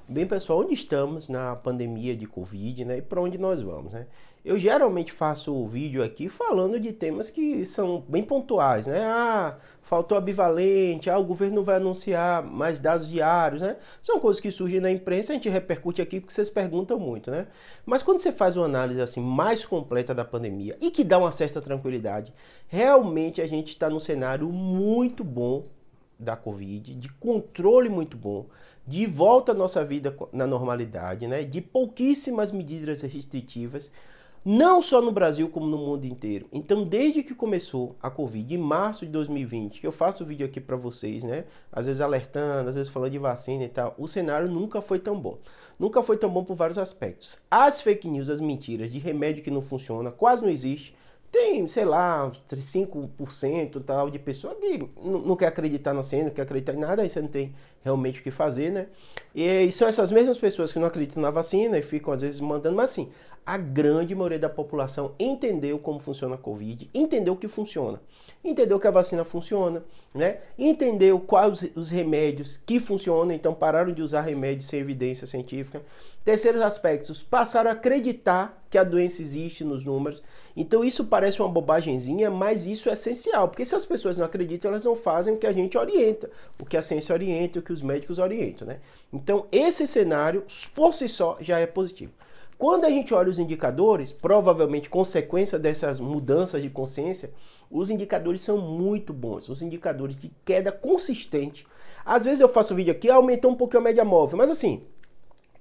Bem, pessoal, onde estamos na pandemia de Covid, né? E para onde nós vamos, né? Eu geralmente faço vídeo aqui falando de temas que são bem pontuais, né? Faltou a bivalente, o governo vai anunciar mais dados diários, né? São coisas que surgem na imprensa, a gente repercute aqui porque vocês perguntam muito, né? Mas quando você faz uma análise assim mais completa da pandemia e que dá uma certa tranquilidade, realmente a gente está num cenário muito bom da Covid, de controle muito bom, de volta à nossa vida na normalidade, né? De pouquíssimas medidas restritivas, não só no Brasil como no mundo inteiro. Então, desde que começou a Covid, em março de 2020, que eu faço vídeo aqui para vocês, né? Às vezes alertando, às vezes falando de vacina e tal, o cenário nunca foi tão bom. Nunca foi tão bom por vários aspectos. As fake news, as mentiras de remédio que não funciona, quase não existe. Tem, sei lá, 5% tal de pessoa que não quer acreditar na ciência, não quer acreditar em nada, aí você não tem realmente o que fazer, né? E são essas mesmas pessoas que não acreditam na vacina e ficam às vezes mandando, mas assim, a grande maioria da população entendeu como funciona a Covid, entendeu que funciona, entendeu que a vacina funciona, né? Entendeu quais os remédios que funcionam, então pararam de usar remédios sem evidência científica. Terceiros aspectos, passaram a acreditar que a doença existe nos números. Então isso parece uma bobagemzinha, mas isso é essencial, porque se as pessoas não acreditam, elas não fazem o que a gente orienta, o que a ciência orienta, o que os médicos orientam, né? Então esse cenário, por si só, já é positivo. Quando a gente olha os indicadores, provavelmente consequência dessas mudanças de consciência, os indicadores são muito bons, os indicadores de queda consistente. Às vezes eu faço um vídeo aqui, aumentou um pouquinho a média móvel, mas assim,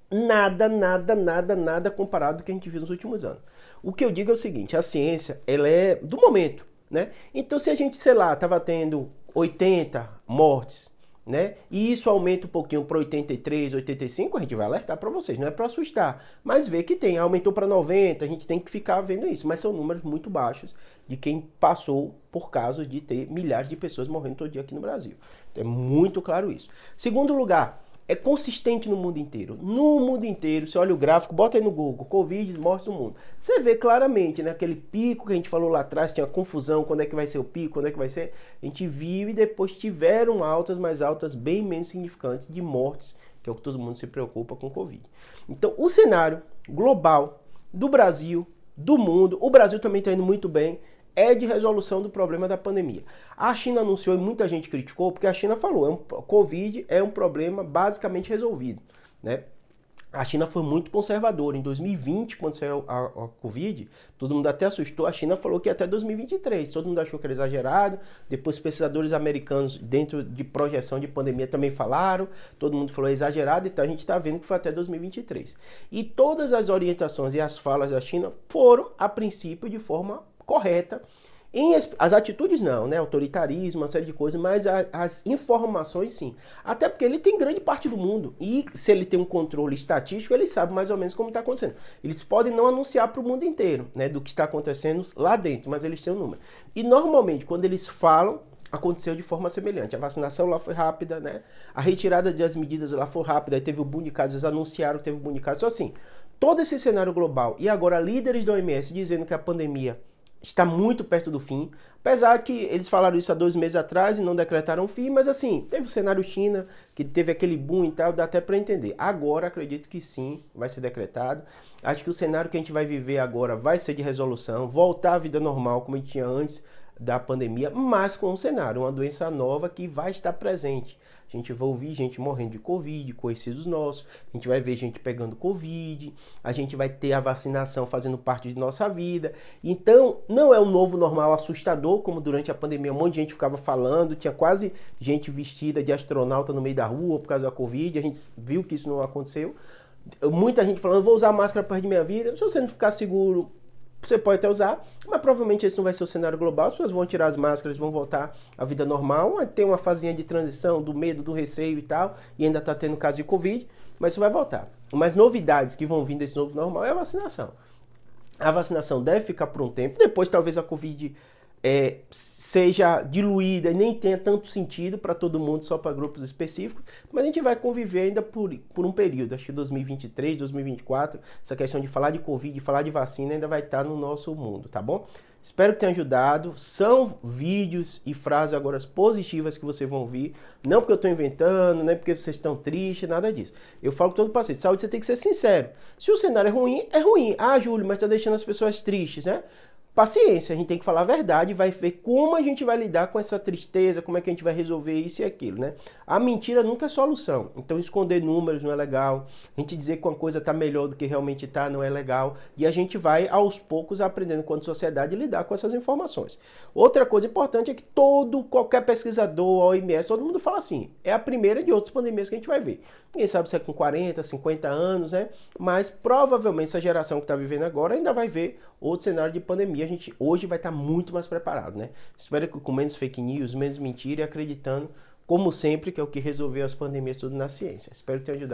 nada comparado com o que a gente viu nos últimos anos. O que eu digo é o seguinte, a ciência, ela é do momento, né? Então se a gente, sei lá, estava tendo 80 mortes, né? E isso aumenta um pouquinho para 83, 85, a gente vai alertar para vocês, não é para assustar, mas vê que tem, aumentou para 90, a gente tem que ficar vendo isso, mas são números muito baixos de quem passou por causa de ter milhares de pessoas morrendo todo dia aqui no Brasil. Então é muito claro isso. Segundo lugar, é consistente no mundo inteiro. No mundo inteiro, você olha o gráfico, bota aí no Google, Covid, mortes no mundo. Você vê claramente, né, aquele pico que a gente falou lá atrás, tinha confusão, quando é que vai ser o pico, quando é que vai ser. A gente viu e depois tiveram altas, mais altas, bem menos significantes de mortes, que é o que todo mundo se preocupa com Covid. Então, o cenário global do Brasil, do mundo, o Brasil também está indo muito bem, é de resolução do problema da pandemia. A China anunciou e muita gente criticou, porque a China falou, Covid é um problema basicamente resolvido, né? A China foi muito conservadora. Em 2020, quando saiu a Covid, todo mundo até assustou. A China falou que até 2023. Todo mundo achou que era exagerado. Depois, pesquisadores americanos, dentro de projeção de pandemia, também falaram. Todo mundo falou exagerado. Então, a gente está vendo que foi até 2023. E todas as orientações e as falas da China foram, a princípio, de forma correta. As atitudes não, né? Autoritarismo, uma série de coisas, mas as informações sim. Até porque ele tem grande parte do mundo. E se ele tem um controle estatístico, ele sabe mais ou menos como está acontecendo. Eles podem não anunciar para o mundo inteiro, né? Do que está acontecendo lá dentro, mas eles têm um número. E normalmente, quando eles falam, aconteceu de forma semelhante. A vacinação lá foi rápida, né? A retirada das medidas lá foi rápida. Aí teve o boom de casos, eles anunciaram que teve o boom de casos. Então assim, todo esse cenário global e agora líderes da OMS dizendo que a pandemia está muito perto do fim, apesar que eles falaram isso há 2 meses atrás e não decretaram fim, mas assim, teve o cenário China, que teve aquele boom e tal, dá até para entender. Agora, acredito que sim, vai ser decretado. Acho que o cenário que a gente vai viver agora vai ser de resolução, voltar à vida normal, como a gente tinha antes da pandemia, mas com um cenário, uma doença nova que vai estar presente. A gente vai ouvir gente morrendo de Covid, conhecidos nossos, a gente vai ver gente pegando Covid, a gente vai ter a vacinação fazendo parte de nossa vida. Então, não é um novo normal assustador, como durante a pandemia um monte de gente ficava falando, tinha quase gente vestida de astronauta no meio da rua por causa da Covid, a gente viu que isso não aconteceu. Muita gente falando, vou usar máscara para a minha vida, se você não ficar seguro, você pode até usar, mas provavelmente esse não vai ser o cenário global, as pessoas vão tirar as máscaras, vão voltar à vida normal, tem uma fazinha de transição, do medo, do receio e tal, e ainda está tendo caso de Covid, mas isso vai voltar. Mas novidades que vão vir desse novo normal é a vacinação. A vacinação deve ficar por um tempo, depois talvez a Covid seja diluída e nem tenha tanto sentido para todo mundo, só para grupos específicos, mas a gente vai conviver ainda por um período, acho que 2023, 2024, essa questão de falar de Covid, de falar de vacina ainda vai estar no nosso mundo, tá bom? Espero que tenha ajudado. São vídeos e frases agora positivas que vocês vão ouvir. Não porque eu estou inventando, não é porque vocês estão tristes, nada disso. Eu falo com todo paciente, saúde você tem que ser sincero. Se o cenário é ruim, é ruim. Ah, Júlio, mas está deixando as pessoas tristes, né? Paciência, a gente tem que falar a verdade e vai ver como a gente vai lidar com essa tristeza, como é que a gente vai resolver isso e aquilo, né? A mentira nunca é solução, então esconder números não é legal, a gente dizer que uma coisa está melhor do que realmente está não é legal, e a gente vai aos poucos aprendendo quanto sociedade lidar com essas informações. Outra coisa importante é que qualquer pesquisador, OMS, todo mundo fala assim, é a primeira de outras pandemias que a gente vai ver. Ninguém sabe se é com 40, 50 anos, né? Mas provavelmente essa geração que está vivendo agora ainda vai ver outro cenário de pandemia. A gente hoje vai estar muito mais preparado, né? Espero que com menos fake news, menos mentira e acreditando, como sempre, que é o que resolveu as pandemias tudo na ciência. Espero que tenha ajudado.